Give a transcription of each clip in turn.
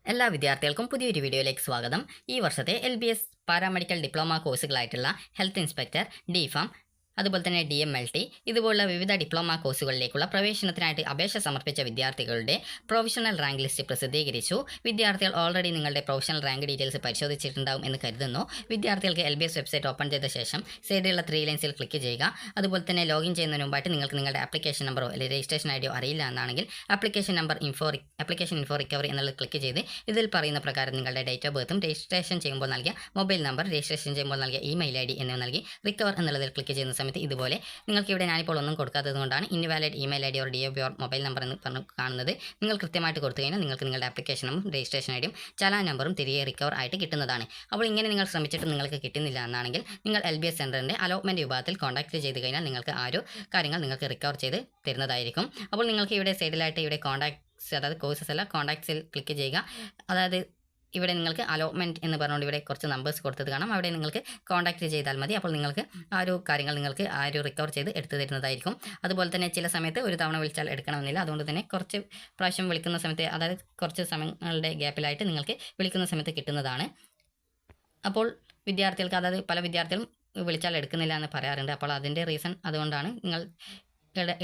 എല്ലാ വിദ്യാർത്ഥികൾക്കും പുതിയൊരു വീഡിയോയിലേക്ക് സ്വാഗതം. ഈ വർഷത്തെ LBS പാരാമെഡിക്കൽ ഡിപ്ലോമ കോഴ്സുകളായിട്ടുള്ള ഹെൽത്ത് ഇൻസ്പെക്ടർ, DPharm, അതുപോലെ തന്നെ DMLT ഇതുപോലുള്ള വിവിധ ഡിപ്ലോമ കോഴ്സുകളിലേക്കുള്ള പ്രവേശനത്തിനായിട്ട് അപേക്ഷ സമർപ്പിച്ച വിദ്യാർത്ഥികളുടെ പ്രൊവിഷണൽ റാങ്ക് ലിസ്റ്റ് പ്രസിദ്ധീകരിച്ചു. വിദ്യാർത്ഥികൾ ഓൾറെഡി നിങ്ങളുടെ പ്രൊവിഷണൽ റാങ്ക് ഡീറ്റെയിൽസ് പരിശോധിച്ചിട്ടുണ്ടാവും എന്ന് കരുതുന്നു. വിദ്യാർത്ഥികൾക്ക് LBS വെബ്സൈറ്റ് ഓപ്പൺ ചെയ്ത ശേഷം സൈഡിലുള്ള 3 ലൈൻസിൽ ക്ലിക്ക് ചെയ്യുക. അതുപോലെ തന്നെ ലോഗിൻ ചെയ്യുന്നതിന് മുമ്പായിട്ട് നിങ്ങൾക്ക് നിങ്ങളുടെ ആപ്ലിക്കേഷൻ നമ്പറോ അല്ലെങ്കിൽ രജിസ്ട്രേഷൻ ഐഡിയോ അറിയില്ല എന്നാണെങ്കിൽ ആപ്ലിക്കേഷൻ ഇൻഫോ റിക്കവറി എന്നുള്ളത് ക്ലിക്ക് ചെയ്ത് ഇതിൽ പറയുന്ന പ്രകാരം നിങ്ങളുടെ ഡേറ്റ് ഓഫ് ബർത്തും രജിസ്ട്രേഷൻ ചെയ്യുമ്പോൾ നൽകിയ മൊബൈൽ നമ്പർ, രജിസ്ട്രേഷൻ ചെയ്യുമ്പോൾ നൽകിയ ഇമെയിൽ ID എന്നിവ നൽകി റിക്കവർ എന്നുള്ളതിൽ ക്ലിക്ക് ചെയ്യുന്ന സമയത്ത് ഇതുപോലെ നിങ്ങൾക്ക് ഇവിടെ ഞാനിപ്പോൾ ഒന്നും കൊടുക്കാത്തത് കൊണ്ടാണ് invalid email ID or DOB or mobile number എന്ന് പറഞ്ഞ് കാണുന്നത്. നിങ്ങൾ കൃത്യമായിട്ട് കൊടുത്തു കഴിഞ്ഞാൽ നിങ്ങൾക്ക് നിങ്ങളുടെ ആപ്ലിക്കേഷനും രജിസ്ട്രേഷൻ ഐഡിയും ചലാൻ നമ്പറും തിരികെ റിക്കവർ ആയിട്ട് കിട്ടുന്നതാണ്. അപ്പോൾ ഇങ്ങനെ നിങ്ങൾ ശ്രമിച്ചിട്ട് നിങ്ങൾക്ക് കിട്ടുന്നില്ല എന്നാണെങ്കിൽ നിങ്ങൾ LBS സെൻറ്ററിൻ്റെ അലോട്ട്മെൻറ്റ് വിഭാഗത്തിൽ കോൺടാക്ട് ചെയ്ത് കഴിഞ്ഞാൽ നിങ്ങൾക്ക് ആ ഒരു കാര്യങ്ങൾ നിങ്ങൾക്ക് റിക്കവർ ചെയ്ത് തരുന്നതായിരിക്കും. അപ്പോൾ നിങ്ങൾക്ക് ഇവിടെ സൈഡിലായിട്ട് ഇവിടെ കോൺടാക്ട്സ്, അതായത് കോഴ്സസ് അല്ല കോൺടാക്ട്സിൽ ക്ലിക്ക് ചെയ്യുക. അതായത് ഇവിടെ നിങ്ങൾക്ക് അലോട്ട്മെൻറ്റ് എന്ന് പറഞ്ഞുകൊണ്ട് ഇവിടെ കുറച്ച് നമ്പേഴ്സ് കൊടുത്തത് കാണാം. അവിടെ നിങ്ങൾക്ക് കോൺടാക്റ്റ് ചെയ്താൽ മതി. അപ്പോൾ നിങ്ങൾക്ക് ആ ഒരു കാര്യങ്ങൾ നിങ്ങൾക്ക് ആ ഒരു റിക്കവർ ചെയ്ത് എടുത്തു തരുന്നതായിരിക്കും. അതുപോലെ തന്നെ ചില സമയത്ത് ഒരു തവണ വിളിച്ചാൽ എടുക്കണമെന്നില്ല. അതുകൊണ്ട് തന്നെ കുറച്ച് പ്രാവശ്യം വിളിക്കുന്ന സമയത്ത്, അതായത് കുറച്ച് സമയങ്ങളുടെ ഗ്യാപ്പിലായിട്ട് നിങ്ങൾക്ക് വിളിക്കുന്ന സമയത്ത് കിട്ടുന്നതാണ്. അപ്പോൾ വിദ്യാർത്ഥികൾക്ക്, അതായത് പല വിദ്യാർത്ഥികളും വിളിച്ചാൽ എടുക്കുന്നില്ല എന്ന് പറയാറുണ്ട്. അപ്പോൾ അതിൻ്റെ റീസൺ അതുകൊണ്ടാണ്. നിങ്ങൾ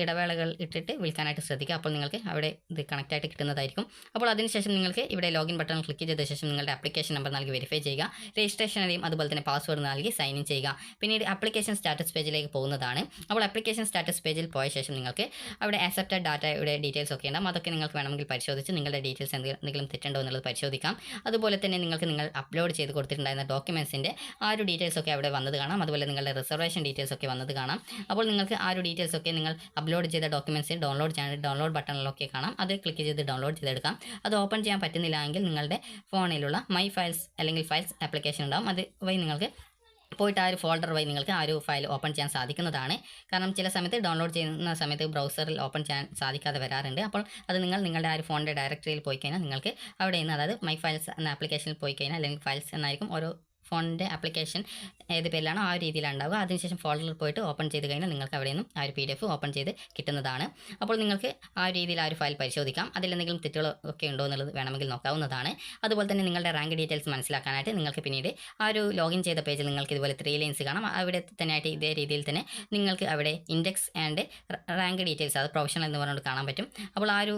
ഇടവേളകൾ ഇട്ടിട്ട് വിളിക്കാനായിട്ട് ശ്രദ്ധിക്കുക. അപ്പോൾ നിങ്ങൾക്ക് അവിടെ ഇത് കണക്റ്റ് ആയിട്ട് കിട്ടുന്നതായിരിക്കും. അപ്പോൾ അതിനുശേഷം നിങ്ങൾക്ക് ഇവിടെ ലോഗിൻ ബട്ടൺ ക്ലിക്ക് ചെയ്ത ശേഷം നിങ്ങളുടെ ആപ്ലിക്കേഷൻ നമ്പർ നൽകി വെരിഫൈ ചെയ്യുക. രജിസ്ട്രേഷൻ ഐഡിയും അതുപോലെ തന്നെ പാസ്വേഡ് നൽകി സൈൻ ഇൻ ചെയ്യുക. പിന്നീട് ആപ്ലിക്കേഷൻ സ്റ്റാറ്റസ് പേജിലേക്ക് പോകുന്നതാണ്. അപ്പോൾ ആപ്ലിക്കേഷൻ സ്റ്റാറ്റസ് പേജിൽ പോയ ശേഷം നിങ്ങൾക്ക് അവിടെ ആക്സെപ്റ്റഡ് ഡാറ്റയുടെ ഡീറ്റെയിൽസ് ഒക്കെ ഉണ്ടാകും. അതൊക്കെ നിങ്ങൾക്ക് വേണമെങ്കിൽ പരിശോധിച്ച് നിങ്ങളുടെ ഡീറ്റെയിൽസ് എന്തെങ്കിലും തെറ്റുണ്ടോ എന്നുള്ളത് പരിശോധിക്കാം. അതുപോലെ തന്നെ നിങ്ങൾക്ക് നിങ്ങൾ അപ്ലോഡ് ചെയ്ത് കൊടുത്തിട്ടുണ്ടായിരുന്ന ഡോക്യുമെൻസിൻ്റെ ആ ഒരു ഡീറ്റെയിൽസ് ഒക്കെ അവിടെ വന്നത് കാണാം. അതുപോലെ നിങ്ങളുടെ റിസർവേഷൻ ഡീറ്റെയിൽസ് ഒക്കെ വന്നത് കാണാം. അപ്പോൾ നിങ്ങൾക്ക് ആ ഒരു ഡീറ്റെയിൽസ് ഒക്കെ നിങ്ങൾ അപ്ലോഡ് ചെയ്ത ഡോക്യുമെൻറ്റ്സ് ഡൗൺലോഡ് ചെയ്യാൻ ഡൗൺലോഡ് ബട്ടണിലൊക്കെ കാണാം. അത് ക്ലിക്ക് ചെയ്ത് ഡൗൺലോഡ് ചെയ്തെടുക്കാം. അത് ഓപ്പൺ ചെയ്യാൻ പറ്റുന്നില്ല എങ്കിൽ നിങ്ങളുടെ ഫോണിലുള്ള മൈ ഫയൽസ് അല്ലെങ്കിൽ ഫയൽസ് ആപ്ലിക്കേഷൻ ഉണ്ടാകും. അത് വഴി നിങ്ങൾക്ക് പോയിട്ട് ആ ഒരു ഫോൾഡർ വഴി നിങ്ങൾക്ക് ആ ഒരു ഫയൽ ഓപ്പൺ ചെയ്യാൻ സാധിക്കുന്നതാണ്. കാരണം ചില സമയത്ത് ഡൗൺലോഡ് ചെയ്യുന്ന സമയത്ത് ബ്രൗസറിൽ ഓപ്പൺ ചെയ്യാൻ സാധിക്കാതെ വരാറുണ്ട്. അപ്പോൾ അത് നിങ്ങളുടെ ആ ഒരു ഫോണിൻ്റെ ഡയറക്ടറിയിൽ പോയി കഴിഞ്ഞാൽ നിങ്ങൾക്ക് അവിടെ നിന്ന്, അതായത് മൈ ഫയൽസ് എന്ന ആപ്ലിക്കേഷനിൽ പോയി കഴിഞ്ഞാൽ, അല്ലെങ്കിൽ ഫയൽസ് എന്നായിരിക്കും ഓരോ ഫോണിൻ്റെ ആപ്ലിക്കേഷൻ ഏത് പേരിലാണോ ആ ഒരു രീതിയിലാണ് ഉണ്ടാവുക. അതിനുശേഷം ഫോൾഡറിൽ പോയിട്ട് ഓപ്പൺ ചെയ്ത് കഴിഞ്ഞാൽ നിങ്ങൾക്ക് അവിടെ നിന്നും ആ ഒരു PDF ഓപ്പൺ ചെയ്ത് കിട്ടുന്നതാണ്. അപ്പോൾ നിങ്ങൾക്ക് ആ ഒരു രീതിയിൽ ആ ഒരു ഫയൽ പരിശോധിക്കാം. അതിലെന്തെങ്കിലും തെറ്റുകളൊക്കെ ഉണ്ടോ എന്നുള്ളത് വേണമെങ്കിൽ നോക്കാവുന്നതാണ്. അതുപോലെ തന്നെ നിങ്ങളുടെ റാങ്ക് ഡീറ്റെയിൽസ് മനസ്സിലാക്കാനായിട്ട് നിങ്ങൾക്ക് പിന്നീട് ആ ഒരു ലോഗിൻ ചെയ്ത പേജിൽ നിങ്ങൾക്ക് ഇതുപോലെ 3 ലൈൻസ് കാണാം. അവിടെ തന്നെയായിട്ട് ഇതേ രീതിയിൽ തന്നെ നിങ്ങൾക്ക് അവിടെ ഇൻഡെക്സ് ആൻഡ് റാങ്ക് ഡീറ്റെയിൽസ്, അത് പ്രൊഫഷണൽ എന്ന് പറഞ്ഞുകൊണ്ട് കാണാൻ പറ്റും. അപ്പോൾ ആ ഒരു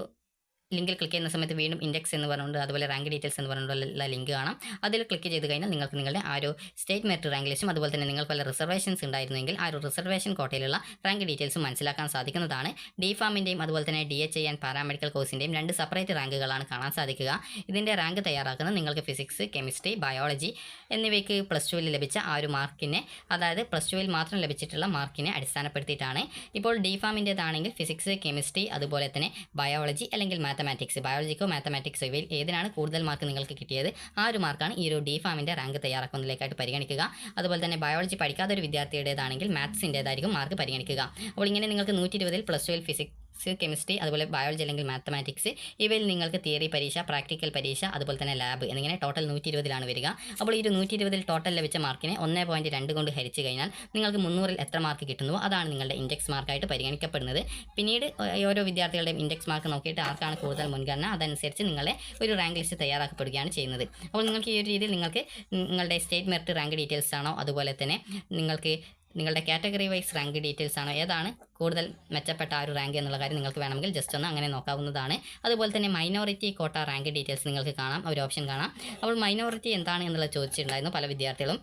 ലിങ്കിൽ ക്ലിക്ക് ചെയ്യുന്ന സമയത്ത് വീണ്ടും ഇൻഡെക്സ് എന്ന് പറഞ്ഞുകൊണ്ട് അതുപോലെ റാങ്ക് ഡീറ്റെയിൽസ് എന്ന് പറഞ്ഞുകൊണ്ടുള്ള ലിങ്ക് കാണാം. അതിൽ ക്ലിക്ക് ചെയ്ത് കഴിഞ്ഞാൽ നിങ്ങൾക്ക് നിങ്ങളുടെ ആ ഒരു സ്റ്റേറ്റ് മെറിറ്റ് റാങ്ക് ലിസ്റ്റും അതുപോലെ തന്നെ നിങ്ങൾക്ക് വല്ല റിസർവേഷൻസ് ഉണ്ടായിരുന്നെങ്കിൽ ആ ഒരു റിസർവേഷൻ കോട്ടയിലുള്ള റാങ്ക് ഡീറ്റെയിൽസും മനസ്സിലാക്കാൻ സാധിക്കുന്നതാണ്. DPharmൻ്റെയും അതുപോലെ തന്നെ DHA ആൻഡ് പാരാമെഡിക്കൽ കോഴ്സിൻ്റെയും 2 സെപ്പറേറ്റ് റാങ്കുകളാണ് കാണാൻ സാധിക്കുക. ഇതിൻ്റെ റാങ്ക് തയ്യാറാക്കുന്നത് നിങ്ങൾക്ക് ഫിസിക്സ്, കെമിസ്ട്രി, ബയോളജി എന്നിവയ്ക്ക് +2 ലഭിച്ച ആ ഒരു മാർക്കിനെ, അതായത് +2 മാത്രം ലഭിച്ചിട്ടുള്ള മാർക്കിനെ അടിസ്ഥാനപ്പെടുത്തിയിട്ടാണ്. ഇപ്പോൾ DPharmൻ്റേതാണെങ്കിൽ ഫിസിക്സ്, കെമിസ്ട്രി, അതുപോലെ തന്നെ ബയോളജി അല്ലെങ്കിൽ മാത്തമാറ്റിക്സ്, ബയോളജിക്കോ മാത്തമാറ്റിക്സോ ഇവയിൽ ഏതിനാണ് കൂടുതൽ മാർക്ക് നിങ്ങൾക്ക് കിട്ടിയത് ആ ഒരു മാർക്കാണ് ഈ ഒരു DPharmൻ്റെ റാങ്ക് തയ്യാറാക്കുന്നതിലേക്കായിട്ട് പരിഗണിക്കുക. അതുപോലെ തന്നെ ബയോളജി പഠിക്കാത്ത ഒരു വിദ്യാർത്ഥിയുടേതാണെങ്കിൽ മാത്സിൻ്റേതായിരിക്കും മാർക്ക് പരിഗണിക്കുക. അപ്പോൾ ഇങ്ങനെ നിങ്ങൾക്ക് 120ൽ +2 ഫിസിക്സ്, കെമിസ്ട്രി, അതുപോലെ ബയോളജി അല്ലെങ്കിൽ മാത്തമാറ്റിക്സ് ഇവയിൽ നിങ്ങൾക്ക് തിയറി പരീക്ഷ, പ്രാക്ടിക്കൽ പരീക്ഷ, അതുപോലെ തന്നെ ലാബ് എന്നിങ്ങനെ ടോട്ടൽ 120ലാണ് വരിക. അപ്പോൾ ഈ ഒരു 120ൽ ടോട്ടൽ ലഭിച്ച മാർക്കിനെ 1.2 കൊണ്ട് ഹരിച്ച് കഴിഞ്ഞാൽ നിങ്ങൾക്ക് 300ൽ എത്ര മാർക്ക് കിട്ടുന്നുവോ അതാണ് നിങ്ങളുടെ ഇൻഡെക്സ് മാർക്കായിട്ട് പരിഗണിക്കപ്പെടുന്നത്. പിന്നീട് ഓരോ വിദ്യാർത്ഥികളുടെയും ഇൻഡെക്സ് മാർക്ക് നോക്കിയിട്ട് ആർക്കാണ് കൂടുതൽ മുൻഗണന അതനുസരിച്ച് നിങ്ങളെ ഒരു റാങ്ക് ലിസ്റ്റ് തയ്യാറാക്കപ്പെടുകയാണ് ചെയ്യുന്നത്. അപ്പോൾ നിങ്ങൾക്ക് ഈ ഒരു രീതിയിൽ നിങ്ങൾക്ക് നിങ്ങളുടെ സ്റ്റേറ്റ് മെറിറ്റ് റാങ്ക് ഡീറ്റെയിൽസ് ആണോ, അതുപോലെ തന്നെ നിങ്ങൾക്ക് നിങ്ങളുടെ കാറ്റഗറി വൈസ് റാങ്ക് ഡീറ്റെയിൽസ് ആണോ, ഏതാണ് കൂടുതൽ മെച്ചപ്പെട്ട ആ ഒരു റാങ്ക് എന്നുള്ള കാര്യം നിങ്ങൾക്ക് വേണമെങ്കിൽ ജസ്റ്റ് ഒന്ന് അങ്ങനെ നോക്കാവുന്നതാണ്. അതുപോലെ തന്നെ മൈനോറിറ്റി കോട്ട റാങ്ക് ഡീറ്റെയിൽസ് നിങ്ങൾക്ക് കാണാം, ഒരു ഓപ്ഷൻ കാണാം. അപ്പോൾ മൈനോറിറ്റി എന്താണ് എന്നുള്ളത് ചോദിച്ചിട്ടുണ്ടായിരുന്നു പല വിദ്യാർത്ഥികളും.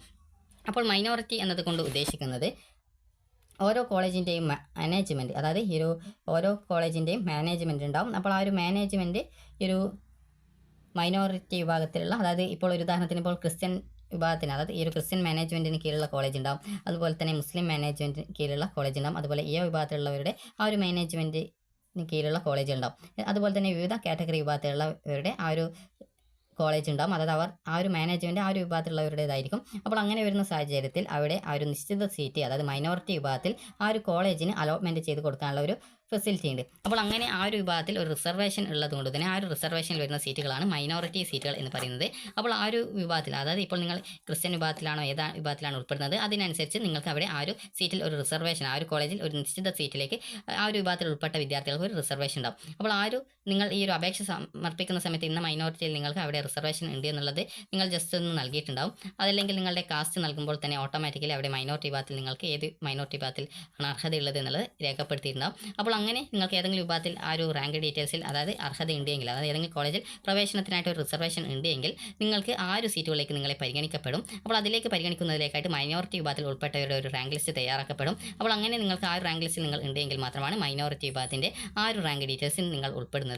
അപ്പോൾ മൈനോറിറ്റി എന്നതുകൊണ്ട് ഉദ്ദേശിക്കുന്നത് ഓരോ കോളേജിൻ്റെയും മാനേജ്മെൻറ്റ്, അതായത് ഈ ഒരു ഓരോ കോളേജിൻ്റെയും മാനേജ്മെൻറ്റ് ഉണ്ടാവും. അപ്പോൾ ആ ഒരു മാനേജ്മെൻറ്റ് ഈ ഒരു മൈനോറിറ്റി വിഭാഗത്തിലുള്ള, അതായത് ഇപ്പോൾ ഒരു ഉദാഹരണത്തിന് ഇപ്പോൾ ക്രിസ്ത്യൻ വിഭാഗത്തിന്, അതായത് ഈ ഒരു ക്രിസ്ത്യൻ മാനേജ്മെൻറ്റിന് കീഴിലുള്ള കോളേജ് ഉണ്ടാവും, അതുപോലെ തന്നെ മുസ്ലിം മാനേജ്മെൻറ്റിന് കീഴിലുള്ള കോളേജ് ഉണ്ടാവും, അതുപോലെ ഈ വിഭാഗത്തിലുള്ളവരുടെ ആ ഒരു മാനേജ്മെൻറ്റിന് കീഴിലുള്ള കോളേജ് ഉണ്ടാവും, അതുപോലെ തന്നെ വിവിധ കാറ്റഗറി വിഭാഗത്തിലുള്ളവരുടെ ആ ഒരു കോളേജ് ഉണ്ടാവും, അതായത് അവർ ആ ഒരു മാനേജ്മെൻറ്റ് ആ ഒരു വിഭാഗത്തിലുള്ളവരുടേതായിരിക്കും. അപ്പോൾ അങ്ങനെ വരുന്ന സാഹചര്യത്തിൽ അവിടെ ആ ഒരു നിശ്ചിത സീറ്റ്, അതായത് മൈനോറിറ്റി വിഭാഗത്തിൽ ആ ഒരു കോളേജിന് അലോട്ട്മെൻറ്റ് ചെയ്ത് കൊടുക്കാനുള്ള ഒരു ഫെസിലിറ്റി ഉണ്ട്. അപ്പോൾ അങ്ങനെ ആ ഒരു വിഭാഗത്തിൽ ഒരു റിസർവേഷൻ ഉള്ളതുകൊണ്ട് തന്നെ ആ ഒരു റിസർവേഷനിൽ വരുന്ന സീറ്റുകളാണ് മൈനോറിറ്റി സീറ്റുകൾ എന്ന് പറയുന്നത്. അപ്പോൾ ആ ഒരു വിഭാഗത്തിൽ, അതായത് ഇപ്പോൾ നിങ്ങൾ ക്രിസ്ത്യൻ വിഭാഗത്തിലാണോ ഏതാ വിഭാഗത്തിലാണ് ഉൾപ്പെടുന്നത്, അതിനനുസരിച്ച് നിങ്ങൾക്ക് അവിടെ ആ ഒരു സീറ്റിൽ ഒരു റിസർവേഷൻ, ആ ഒരു കോളേജിൽ ഒരു നിശ്ചിത സീറ്റിലേക്ക് ആ ഒരു വിഭാഗത്തിൽ ഉൾപ്പെട്ട വിദ്യാർത്ഥികൾക്ക് ഒരു റിസർവേഷൻ ഉണ്ടാവും. അപ്പോൾ നിങ്ങൾ ഈ ഒരു അപേക്ഷ സമർപ്പിക്കുന്ന സമയത്ത് ഇന്ന മൈനോറിറ്റിയിൽ നിങ്ങൾക്ക് അവിടെ റിസർവേഷൻ ഉണ്ട് എന്നുള്ളത് നിങ്ങൾ ജസ്റ്റ് ഒന്ന് നൽകിയിട്ടുണ്ടാവും. അതല്ലെങ്കിൽ നിങ്ങളുടെ കാസ്റ്റ് നൽകുമ്പോൾ തന്നെ ഓട്ടോമാറ്റിക്കലി അവിടെ മൈനോറിറ്റി വിഭാഗത്തിൽ നിങ്ങൾക്ക് ഏത് മൈനോറിറ്റി വിഭാഗത്തിൽ ആണ് അർഹതയുള്ളത് എന്നുള്ളത് രേഖപ്പെടുത്തിയിട്ടുണ്ടാവും. അപ്പോൾ അങ്ങനെ നിങ്ങൾക്ക് ഏതെങ്കിലും വിഭാഗത്തിൽ ആ ഒരു റാങ്ക് ഡീറ്റെയിൽസിൽ അതായത് അർഹത ഉണ്ടെങ്കിൽ, അതായത് ഏതെങ്കിലും കോളേജിൽ പ്രവേശനത്തിനായിട്ട് ഒരു റിസർവേഷൻ ഉണ്ടെങ്കിൽ നിങ്ങൾക്ക് ആ ഒരു സീറ്റുകളിലേക്ക് നിങ്ങളെ പരിഗണിക്കപ്പെടും. അപ്പോൾ അതിലേക്ക് പരിഗണിക്കുന്നതിലേക്കായിട്ട് മൈനോറിറ്റി വിഭാഗത്തിൽ ഉൾപ്പെട്ടവരുടെ ഒരു റാങ്ക് ലിസ്റ്റ് തയ്യാറാക്കപ്പെടും. അപ്പോൾ അങ്ങനെ നിങ്ങൾക്ക് ആ ഒരു റാങ്ക് ലിസ്റ്റിൽ നിങ്ങൾ ഉണ്ടെങ്കിൽ മാത്രമാണ് മൈനോറിറ്റി വിഭാഗത്തിൻ്റെ ആ ഒരു റാങ്ക് ഡീറ്റെയിൽസിൽ നിങ്ങൾ ഉൾപ്പെടുന്നത്.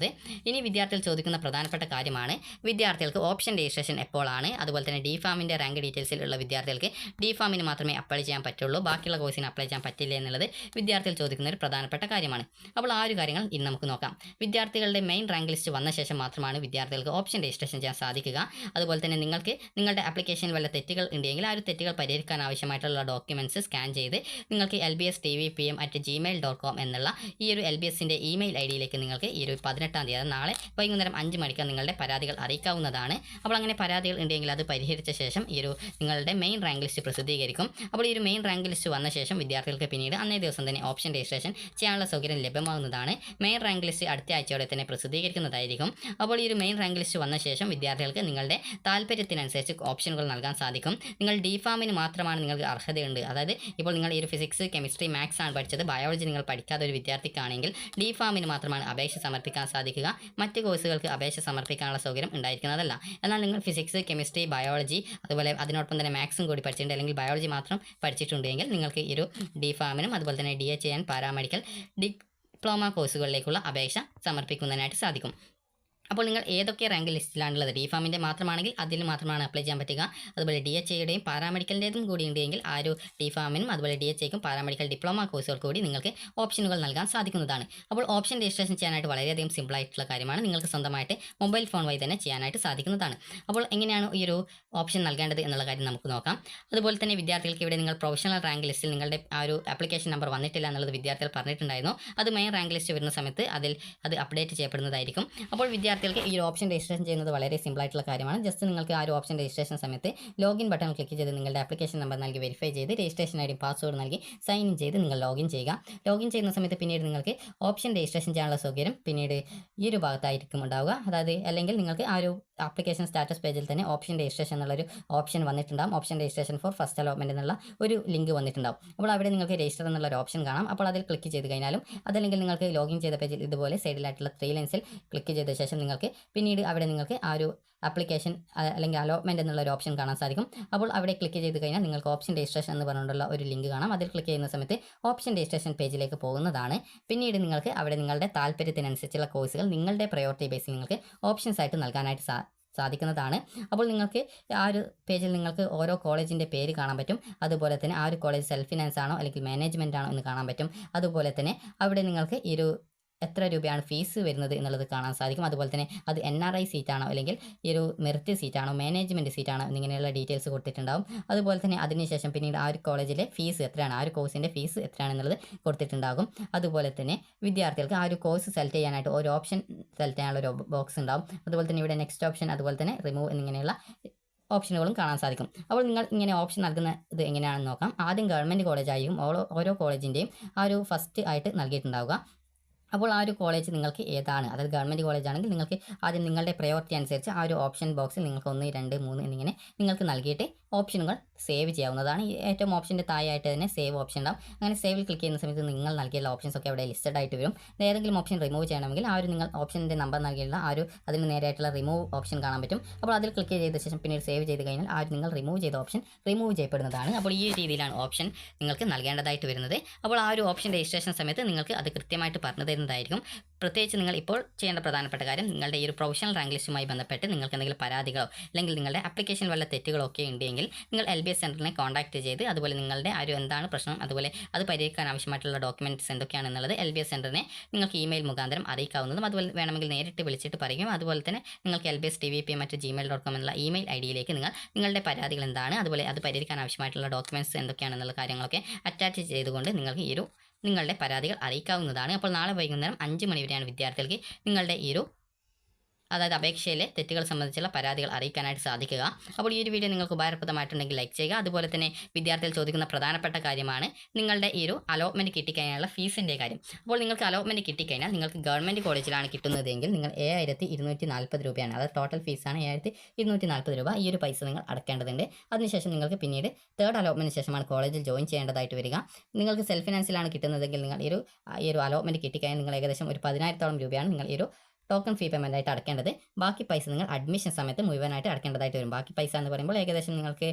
ഇനി വിദ്യാർത്ഥികൾ ചോദിക്കുന്ന പ്രധാനപ്പെട്ട കാര്യമാണ് വിദ്യാർത്ഥികൾക്ക് ഓപ്ഷൻ രജിസ്ട്രേഷൻ എപ്പോഴാണ്, അതുപോലെ തന്നെ ഡിഫാമിൻ്റെ റാങ്ക് ഡീറ്റെയിൽസിൽ ഉള്ള വിദ്യാർത്ഥികൾക്ക് ഡിഫാമിന് മാത്രമേ അപ്ലൈ ചെയ്യാൻ പറ്റുള്ളൂ, ബാക്കിയുള്ള കോഴ്സിന് അപ്ലൈ ചെയ്യാൻ പറ്റില്ല എന്നുള്ളത് വിദ്യാർത്ഥികൾ ചോദിക്കുന്ന ഒരു പ്രധാനപ്പെട്ട കാര്യമാണ്. അപ്പോൾ ആ ഒരു കാര്യങ്ങൾ ഇന്ന് നമുക്ക് നോക്കാം. വിദ്യാർത്ഥികളുടെ മെയിൻ റാങ്ക് ലിസ്റ്റ് വന്ന ശേഷം മാത്രമാണ് വിദ്യാർത്ഥികൾക്ക് ഓപ്ഷൻ രജിസ്ട്രേഷൻ ചെയ്യാൻ സാധിക്കുക. അതുപോലെ തന്നെ നിങ്ങൾക്ക് നിങ്ങളുടെ ആപ്ലിക്കേഷനിൽ വല്ല തെറ്റുകൾ ഉണ്ടെങ്കിൽ ആ ഒരു തെറ്റുകൾ പരിഹരിക്കാൻ ആവശ്യമായിട്ടുള്ള ഡോക്യുമെൻറ്റ്സ് സ്കാൻ ചെയ്ത് നിങ്ങൾക്ക് lbstvpm@gmail.com എന്നുള്ള ഈ ഒരു LBSൻ്റെ ഇമെയിൽ ഐഡിയിലേക്ക് നിങ്ങൾക്ക് ഈ ഒരു 18-ാം തീയതി, അതായത് നാളെ വൈകുന്നേരം 5 മണിക്ക് നിങ്ങളുടെ പരാതികൾ അറിയിക്കാവുന്നതാണ്. അപ്പോൾ അങ്ങനെ പരാതികൾ ഉണ്ടെങ്കിൽ അത് പരിഹരിച്ച ശേഷം ഈ ഒരു നിങ്ങളുടെ മെയിൻ റാങ്ക് ലിസ്റ്റ് പ്രസിദ്ധീകരിക്കും. അപ്പോൾ ഈ ഒരു മെയിൻ റാങ്ക് ലിസ്റ്റ് വന്ന ശേഷം വിദ്യാർത്ഥികൾക്ക് പിന്നീട് അന്നേ ദിവസം തന്നെ ഓപ്ഷൻ രജിസ്ട്രേഷൻ ചെയ്യാനുള്ള സൗകര്യം ലഭ്യമാകുന്നതാണ്. മെയിൻ റാങ്ക് ലിസ്റ്റ് അടുത്ത ആഴ്ചയോടെ തന്നെ പ്രസിദ്ധീകരിക്കുന്നതായിരിക്കും. അപ്പോൾ ഈ ഒരു മെയിൻ റാങ്ക് ലിസ്റ്റ് വന്ന ശേഷം വിദ്യാർത്ഥികൾക്ക് നിങ്ങളുടെ താല്പര്യത്തിനനുസരിച്ച് ഓപ്ഷനുകൾ നൽകാൻ സാധിക്കും. നിങ്ങൾ ഡിഫാമിന് മാത്രമാണ് നിങ്ങൾക്ക് അർഹതയുണ്ട്, അതായത് ഇപ്പോൾ നിങ്ങൾ ഈ ഒരു ഫിസിക്സ്, കെമിസ്ട്രി, മാത്സ് ആണ് പഠിച്ചത്, ബയോളജി നിങ്ങൾ പഠിക്കാത്ത ഒരു വിദ്യാർത്ഥിക്കാണെങ്കിൽ ഡിഫാമിന് മാത്രമാണ് അപേക്ഷ സമർപ്പിക്കാൻ സാധിക്കുക. മറ്റ് കോഴ്സുകൾക്ക് അപേക്ഷ സമർപ്പിക്കാനുള്ള സൗകര്യം ഉണ്ടായിരിക്കുന്നതല്ല. എന്നാൽ നിങ്ങൾ ഫിസിക്സ്, കെമിസ്ട്രി, ബയോളജി അതുപോലെ അതിനോടൊപ്പം തന്നെ മാത്സും കൂടി പഠിച്ചിട്ടുണ്ട്, അല്ലെങ്കിൽ ബയോളജി മാത്രം പഠിച്ചിട്ടുണ്ടെങ്കിൽ നിങ്ങൾക്ക് ഈ ഒരു ഡിഫാമിനും അതുപോലെ തന്നെ DHA ആൻഡ് പാരാമെഡിക്കൽ ഡിപ്ലോമ കോഴ്സുകളിലേക്കുള്ള അപേക്ഷ സമർപ്പിക്കുന്നതിനായിട്ട് സാധിക്കും. അപ്പോൾ നിങ്ങൾ ഏതൊക്കെ റാങ്ക് ലിസ്റ്റിലാണുള്ളത്, ഡിഫാമിൻ്റെ മാത്രമാണെങ്കിൽ അതിൽ മാത്രമാണ് അപ്ലൈ ചെയ്യാൻ പറ്റുക. അതുപോലെ DHAയുടെയും പാരാമെഡിക്കലിൻ്റെതും കൂടി ഉണ്ടെങ്കിൽ ആ ഒരു ഡിഫാമിനും അതുപോലെ DHAയ്ക്കും പാരാമെഡിക്കൽ ഡിപ്ലോമ കോഴ്സുകൾ കൂടി നിങ്ങൾക്ക് ഓപ്ഷനുകൾ നൽകാൻ സാധിക്കുന്നതാണ്. അപ്പോൾ ഓപ്ഷൻ രജിസ്ട്രേഷൻ ചെയ്യാനായിട്ട് വളരെയധികം സിമ്പിളായിട്ടുള്ള കാര്യമാണ്. നിങ്ങൾക്ക് സ്വന്തമായിട്ട് മൊബൈൽ ഫോൺ വഴി തന്നെ ചെയ്യാനായിട്ട് സാധിക്കുന്നതാണ്. അപ്പോൾ എങ്ങനെയാണ് ഈ ഒരു ഓപ്ഷൻ നൽകേണ്ടത് എന്നുള്ള കാര്യം നമുക്ക് നോക്കാം. അതുപോലെ തന്നെ വിദ്യാർത്ഥികൾക്ക് ഇവിടെ നിങ്ങൾ പ്രൊഫഷണൽ റാങ്ക് ലിസ്റ്റിൽ നിങ്ങളുടെ ആ ഒരു ആപ്ലിക്കേഷൻ നമ്പർ വന്നിട്ടില്ല എന്നുള്ളത് വിദ്യാർത്ഥികൾ പറഞ്ഞിട്ടുണ്ടായിരുന്നു. അത് മെയിൻ റാങ്ക് ലിസ്റ്റ് വരുന്ന സമയത്ത് അത് അപ്ഡേറ്റ് ചെയ്യപ്പെടുന്നതായിരിക്കും. അപ്പോൾ വിദ്യാർത്ഥികൾക്ക് ഈ ഒരു ഓപ്ഷൻ രജിസ്ട്രേഷൻ ചെയ്യുന്നത് വളരെ സിമ്പിളായിട്ടുള്ള കാര്യമാണ്. ജസ്റ്റ് നിങ്ങൾക്ക് ആ ഒരു ഓപ്ഷൻ രജിസ്ട്രേഷൻ സമയത്ത് ലോഗിൻ ബട്ടൺ ക്ലിക്ക് ചെയ്ത് നിങ്ങളുടെ ആപ്ലിക്കേഷൻ നമ്പർ നൽകി വെരിഫൈ ചെയ്ത് രജിസ്ട്രേഷൻ ഐ ഡി പാസ്വേഡ് നൽകി സൈൻ ഇൻ ചെയ്ത് നിങ്ങൾ ലോഗിൻ ചെയ്യുക. ലോഗിൻ ചെയ്യുന്ന സമയത്ത് പിന്നീട് നിങ്ങൾക്ക് ഓപ്ഷൻ രജിസ്ട്രേഷൻ ചെയ്യാനുള്ള സൗകര്യം പിന്നീട് ഈ ഒരു ഭാഗത്തായിരിക്കും ഉണ്ടാവുക. അതായത് അല്ലെങ്കിൽ നിങ്ങൾക്ക് ആ ഒരു ആപ്ലിക്കേഷൻ സ്റ്റാറ്റസ് പേജിൽ തന്നെ ഓപ്ഷൻ രജിസ്ട്രേഷൻ എന്നുള്ളൊരു ഓപ്ഷൻ വന്നിട്ടുണ്ടാകും. Option registration for first allotment എന്നുള്ള ഒരു ലിങ്ക് വന്നിട്ടുണ്ടാകും. അപ്പോൾ അവിടെ നിങ്ങൾക്ക് രജിസ്റ്റർ എന്നുള്ള ഒരു ഓപ്ഷൻ കാണാം. അപ്പോൾ അതിൽ ക്ലിക്ക് ചെയ്ത് കഴിഞ്ഞാലും അതല്ലെങ്കിൽ നിങ്ങൾക്ക് ലോഗിൻ ചെയ്ത പേജിൽ ഇതുപോലെ സൈഡിലായിട്ടുള്ള 3 ലൈൻസിൽ ക്ലിക്ക് ചെയ്ത ശേഷം നിങ്ങൾക്ക് പിന്നീട് അവിടെ നിങ്ങൾക്ക് ആ ഒരു ആപ്ലിക്കേഷൻ അല്ലെങ്കിൽ അലോട്ട്മെൻറ്റ് എന്നുള്ള ഒരു ഓപ്ഷൻ കാണാൻ സാധിക്കും. അപ്പോൾ അവിടെ ക്ലിക്ക് ചെയ്ത് കഴിഞ്ഞാൽ നിങ്ങൾക്ക് ഓപ്ഷൻ രജിസ്ട്രേഷൻ എന്ന് പറഞ്ഞുകൊണ്ടുള്ള ഒരു ലിങ്ക് കാണാം. അതിൽ ക്ലിക്ക് ചെയ്യുന്ന സമയത്ത് ഓപ്ഷൻ രജിസ്ട്രേഷൻ പേജിലേക്ക് പോകുന്നതാണ്. പിന്നീട് നിങ്ങൾക്ക് അവിടെ നിങ്ങളുടെ താല്പര്യത്തിനനുസരിച്ചുള്ള കോഴ്സുകൾ നിങ്ങളുടെ പ്രയോറിറ്റി ബേസിൽ നിങ്ങൾക്ക് ഓപ്ഷൻസ് ആയിട്ട് നൽകാനായിട്ട് സാധിക്കുന്നതാണ്. അപ്പോൾ നിങ്ങൾക്ക് ആ ഒരു പേജിൽ നിങ്ങൾക്ക് ഓരോ കോളേജിൻ്റെ പേര് കാണാൻ പറ്റും. അതുപോലെ തന്നെ ആ ഒരു കോളേജ് സെൽഫ് ഫിനാൻസ് ആണോ അല്ലെങ്കിൽ മാനേജ്മെൻ്റ് ആണോ എന്ന് കാണാൻ പറ്റും. അതുപോലെ തന്നെ അവിടെ നിങ്ങൾക്ക് ഈ ഒരു എത്ര രൂപയാണ് ഫീസ് വരുന്നത് എന്നുള്ളത് കാണാൻ സാധിക്കും. അതുപോലെ തന്നെ അത് NRI സീറ്റാണോ അല്ലെങ്കിൽ ഈ ഒരു മെറിറ്റ് സീറ്റാണോ മാനേജ്മെൻറ്റ് സീറ്റാണോ എന്നിങ്ങനെയുള്ള ഡീറ്റെയിൽസ് കൊടുത്തിട്ടുണ്ടാകും. അതുപോലെ തന്നെ അതിനുശേഷം പിന്നീട് ആ ഒരു കോളേജിലെ ഫീസ് എത്രയാണ്, ആ ഒരു കോഴ്സിൻ്റെ ഫീസ് എത്രയാണെന്നുള്ളത് കൊടുത്തിട്ടുണ്ടാകും. അതുപോലെ തന്നെ വിദ്യാർത്ഥികൾക്ക് ആ ഒരു കോഴ്സ് സെലക്ട് ചെയ്യാനായിട്ട് ഒരു ഓപ്ഷൻ സെലക്ട് ചെയ്യാനുള്ള ഒരു ബോക്സ് ഉണ്ടാകും. അതുപോലെ തന്നെ ഇവിടെ നെക്സ്റ്റ് ഓപ്ഷൻ അതുപോലെ തന്നെ റിമൂവ് എന്നിങ്ങനെയുള്ള ഓപ്ഷനുകളും കാണാൻ സാധിക്കും. അപ്പോൾ നിങ്ങൾ ഇങ്ങനെ ഓപ്ഷൻ നൽകുന്നത് എങ്ങനെയാണെന്ന് നോക്കാം. ആദ്യം ഗവൺമെൻറ് കോളേജായിരിക്കും ഓരോ കോളേജിൻ്റെയും ആ ഒരു ഫസ്റ്റ് ആയിട്ട് നൽകിയിട്ടുണ്ടാവുക. അപ്പോൾ ആ ഒരു കോളേജ് നിങ്ങൾക്ക് ഏതാണ്, അതായത് ഗവൺമെൻറ് കോളേജ് ആണെങ്കിൽ നിങ്ങൾക്ക് ആദ്യം നിങ്ങളുടെ പ്രയോറിറ്റി അനുസരിച്ച് ആ ഒരു ഓപ്ഷൻ ബോക്സിൽ നിങ്ങൾക്ക് 1, 2, 3 എന്നിങ്ങനെ നിങ്ങൾക്ക് നൽകിയിട്ട് ഓപ്ഷനുകൾ സേവ് ചെയ്യാവുന്നതാണ്. ഏറ്റവും ഓപ്ഷൻ്റെ താഴെയായിട്ട് തന്നെ സേവ് ഓപ്ഷൻ ഉണ്ടാവും. അങ്ങനെ സേവിൽ ക്ലിക്ക് ചെയ്യുന്ന സമയത്ത് നിങ്ങൾ നൽകിയുള്ള ഓപ്ഷൻസ് ഒക്കെ അവിടെ ലിസ്റ്റഡ് ആയിട്ട് വരും. ഏതെങ്കിലും ഓപ്ഷൻ റിമൂവ് ചെയ്യണമെങ്കിൽ ആ ഒരു നിങ്ങൾ ഓപ്ഷൻ്റെ നമ്പർ നൽകിയുള്ള ആ ഒരു അതിന് നേരെയായിട്ടുള്ള റിമൂവ് ഓപ്ഷൻ കാണാൻ പറ്റും. അപ്പോൾ അതിൽ ക്ലിക്ക് ചെയ്ത ശേഷം പിന്നീട് സേവ് ചെയ്ത് കഴിഞ്ഞാൽ ആ നിങ്ങൾ റിമൂവ് ചെയ്ത ഓപ്ഷൻ റിമൂവ് ചെയ്യപ്പെടുന്നതാണ്. അപ്പോൾ ഈ രീതിയിലാണ് ഓപ്ഷൻ നിങ്ങൾക്ക് നൽകേണ്ടതായിട്ട് വരുന്നത്. അപ്പോൾ ആ ഒരു ഓപ്ഷൻ രജിസ്ട്രേഷൻ സമയത്ത് നിങ്ങൾക്ക് അത് കൃത്യമായിട്ട് പറഞ്ഞു തരുന്നതായിരിക്കും. പ്രത്യേകിച്ച് നിങ്ങൾ ഇപ്പോൾ ചെയ്യേണ്ട പ്രധാനപ്പെട്ട കാര്യം നിങ്ങളുടെ ഈ ഒരു പ്രൊഫഷണൽ റാങ്ക് ലിസ്റ്റുമായി ബന്ധപ്പെട്ട് നിങ്ങൾക്ക് എന്തെങ്കിലും പരാതികളോ അല്ലെങ്കിൽ നിങ്ങളുടെ ആപ്ലിക്കേഷൻ വല്ല തെറ്റുകളോ ഒക്കെ ഉണ്ടെങ്കിൽ നിങ്ങൾ LBS സെൻറ്ററിനെ കോൺടാക്ട് ചെയ്ത് അതുപോലെ നിങ്ങളുടെ ആ ഒരു എന്താണ് പ്രശ്നം അതുപോലെ അത് പരിഹരിക്കാൻ ആവശ്യമായിട്ടുള്ള ഡോക്യുമെൻറ്റ്സ് എന്തൊക്കെയാണെന്നുള്ളത് LBS സെൻറ്ററിനെ നിങ്ങൾക്ക് ഇമെയിൽ മുഖാന്തരം അറിയിക്കാവുന്നതും അതുപോലെ വേണമെങ്കിൽ നേരിട്ട് വിളിച്ചിട്ട് പറയുകയും അതുപോലെ തന്നെ നിങ്ങൾക്ക് lbstvpm@gmail.com എന്നുള്ള ഇമെയിൽ ഐഡിയിലേക്ക് നിങ്ങളുടെ പരാതികൾ എന്താണ് അതുപോലെ അത് പരിഹരിക്കാൻ ആവശ്യമായിട്ടുള്ള ഡോക്യുമെൻറ്റ്സ് എന്തൊക്കെയാണെന്നുള്ള കാര്യങ്ങളൊക്കെ അറ്റാച്ച് ചെയ്തുകൊണ്ട് നിങ്ങൾക്ക് ഈ ഒരു നിങ്ങളുടെ പരാതികൾ അറിയിക്കാവുന്നതാണ്. അപ്പോൾ നാളെ വൈകുന്നേരം 5 മണി വരെയാണ് വിദ്യാർത്ഥികൾക്ക് നിങ്ങളുടെ ഈ ഒരു അപേക്ഷയിലെ തെറ്റുകൾ സംബന്ധിച്ചുള്ള പരാതികൾ അറിയിക്കാനായിട്ട് സാധിക്കുക. അപ്പോൾ ഈ ഒരു വീഡിയോ നിങ്ങൾക്ക് ഉപകാരപ്രദമായിട്ടുണ്ടെങ്കിൽ ലൈക്ക് ചെയ്യുക. അതുപോലെ തന്നെ വിദ്യാർത്ഥികൾ ചോദിക്കുന്ന പ്രധാനപ്പെട്ട കാര്യമാണ് നിങ്ങളുടെ ഈ ഒരു അലോട്ട്മെൻറ്റ് കിട്ടിക്കഴിഞ്ഞാലുള്ള ഫീസിൻ്റെ കാര്യം. അപ്പോൾ നിങ്ങൾക്ക് അലോട്ട്മെൻറ്റ് കിട്ടിക്കഴിഞ്ഞാൽ നിങ്ങൾക്ക് ഗവൺമെൻറ് കോളേജിലാണ് കിട്ടുന്നതെങ്കിൽ നിങ്ങൾ 7240 രൂപയാണ്, അതായത് ടോട്ടൽ ഫീസാണ് 7240 രൂപ. ഈ ഒരു പൈസ നിങ്ങൾ അടക്കേണ്ടതുണ്ട്. അതിനുശേഷം നിങ്ങൾക്ക് പിന്നീട് തേർഡ് അലോട്ട്മെൻറ്റിന് ശേഷമാണ് കോളേജിൽ ജോയിൻ ചെയ്യേണ്ടതായിട്ട് വരിക. നിങ്ങൾക്ക് സെൽഫ് ഫിനാൻസിലാണ് കിട്ടുന്നതെങ്കിൽ നിങ്ങൾ ഈ ഒരു അലോട്ട്മെൻറ്റ് കിട്ടിക്കഴിഞ്ഞാൽ നിങ്ങൾ ഏകദേശം ഒരു 10,000-ഓളം രൂപയാണ് നിങ്ങൾ ഈ ഒരു ടോക്കൺ ഫീ പേയ്മെൻ്റ് ആയിട്ട് അടക്കേണ്ടത്. ബാക്കി പൈസ നിങ്ങൾ അഡ്മിഷൻ സമയത്ത് മുഴുവനായിട്ട് അടക്കേണ്ടതായിട്ട് വരും. ബാക്കി പൈസ എന്ന് പറയുമ്പോൾ ഏകദേശം നിങ്ങൾക്ക്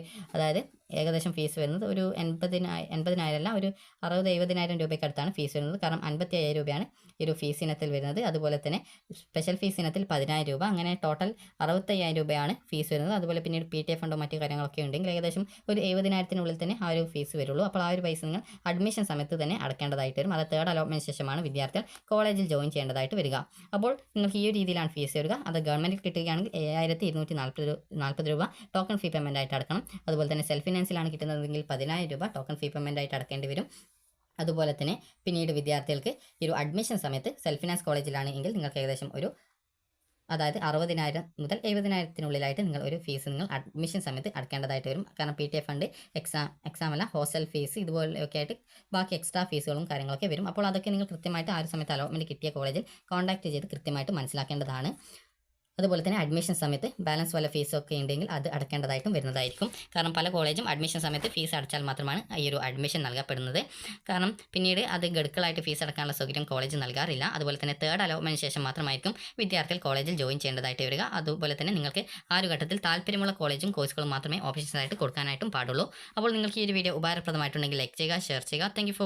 ഏകദേശം ഫീസ് വരുന്നത് ഒരു 80,000 അല്ല, ഒരു 60,000-70,000 രൂപയ്ക്ക് അടുത്താണ് ഫീസ് വരുന്നത്. കാരണം 55,000 രൂപയാണ് ഈ ഒരു ഫീസ് ഇനത്തിൽ വരുന്നത്. അതുപോലെ തന്നെ സ്പെഷ്യൽ ഫീസ് ഇനത്തിൽ 10,000 രൂപ, അങ്ങനെ ടോട്ടൽ 65,000 രൂപയാണ് ഫീസ് വരുന്നത്. അതുപോലെ പിന്നീട് PTA ഫണ്ടോ മറ്റു കാര്യങ്ങളൊക്കെ ഉണ്ടെങ്കിൽ ഏകദേശം ഒരു 70,000-നുള്ളിൽ തന്നെ ആ ഒരു ഫീസ് വരുള്ളൂ. അപ്പോൾ ആ ഒരു പൈസ നിങ്ങൾ അഡ്മിഷൻ സമയത്ത് തന്നെ അടക്കേണ്ടതായിട്ട് വരും. അത് തേർഡ് അലോട്ട്മെൻറ്റ് ശേഷമാണ് വിദ്യാർത്ഥികൾ കോളേജിൽ ജോയിൻ ചെയ്യേണ്ടതായിട്ട് വരിക. അപ്പോൾ നിങ്ങൾക്ക് ഈ ഒരു രീതിയിലാണ് ഫീസ് വരിക. അത് ഗവൺമെൻറ് കിട്ടുകയാണെങ്കിൽ 7240 രൂപ ടോക്കൺ ഫീ പേയ്മെൻ്റ് ആയിട്ട് അടക്കണം. അതുപോലെ തന്നെ സെൽഫ് ഫിനാൻസിലാണ് കിട്ടുന്നതെങ്കിൽ 10,000 രൂപ ടോക്കൺ ഫീ പേയ്മെൻ്റ് ആയിട്ട് അടക്കേണ്ടി വരും. അതുപോലെ തന്നെ പിന്നീട് വിദ്യാർത്ഥികൾക്ക് ഈ ഒരു അഡ്മിഷൻ സമയത്ത് സെൽഫ് ഫിനാൻസ് കോളേജിലാണ് എങ്കിൽ നിങ്ങൾക്ക് ഏകദേശം ഒരു 60,000 മുതൽ 70,000-നുള്ളിലായിട്ട് നിങ്ങൾ ഒരു ഫീസ് നിങ്ങൾ അഡ്മിഷൻ സമയത്ത് അടക്കേണ്ടതായിട്ട് വരും. കാരണം PTA ഫണ്ട്, എക്സാം അല്ല, ഹോസ്റ്റൽ ഫീസ്, ഇതുപോലെയൊക്കെ ആയിട്ട് ബാക്കി എക്സ്ട്രാ ഫീസുകളും കാര്യങ്ങളൊക്കെ വരും. അപ്പോൾ അതൊക്കെ നിങ്ങൾ കൃത്യമായിട്ട് ആ ഒരു സമയത്ത് അലോട്ട്മെൻറ്റ് കിട്ടിയ കോളേജിൽ കോൺടാക്ട് ചെയ്ത് കൃത്യമായിട്ട് മനസ്സിലാക്കേണ്ടതാണ്. അതുപോലെ തന്നെ അഡ്മിഷൻ സമയത്ത് ബാലൻസ് വല്ല ഫീസൊക്കെ ഉണ്ടെങ്കിൽ അത് അടക്കേണ്ടതായിട്ടും വരുന്നതായിരിക്കും. കാരണം പല കോളേജും അഡ്മിഷൻ സമയത്ത് ഫീസ് അടച്ചാൽ മാത്രമാണ് ഈ ഒരു അഡ്മിഷൻ നൽകപ്പെടുന്നത്. കാരണം പിന്നീട് അത് ഗഡുക്കളായിട്ട് ഫീസ് അടക്കാനുള്ള സൗകര്യം കോളേജ് നൽകാറില്ല. അതുപോലെ തന്നെ തേർഡ് അലോട്ട്മെൻറ്റ് ശേഷം മാത്രമായിരിക്കും വിദ്യാർത്ഥികൾ കോളേജിൽ ജോയിൻ ചെയ്യേണ്ടതായിട്ട് വരിക. അതുപോലെ തന്നെ നിങ്ങൾക്ക് ആ ഒരു ഘട്ടത്തിൽ താല്പര്യമുള്ള കോളേജും കോഴ്സുകളും മാത്രമേ ഓപ്ഷൻസായിട്ട് കൊടുക്കാനായിട്ടും പാടുള്ളൂ. അപ്പോൾ നിങ്ങൾക്ക് ഈ ഒരു വീഡിയോ ഉപകാരപ്രദമായിട്ടുണ്ടെങ്കിൽ ലൈക്ക് ചെയ്യുക, ഷെയർ ചെയ്യുക. Thank you for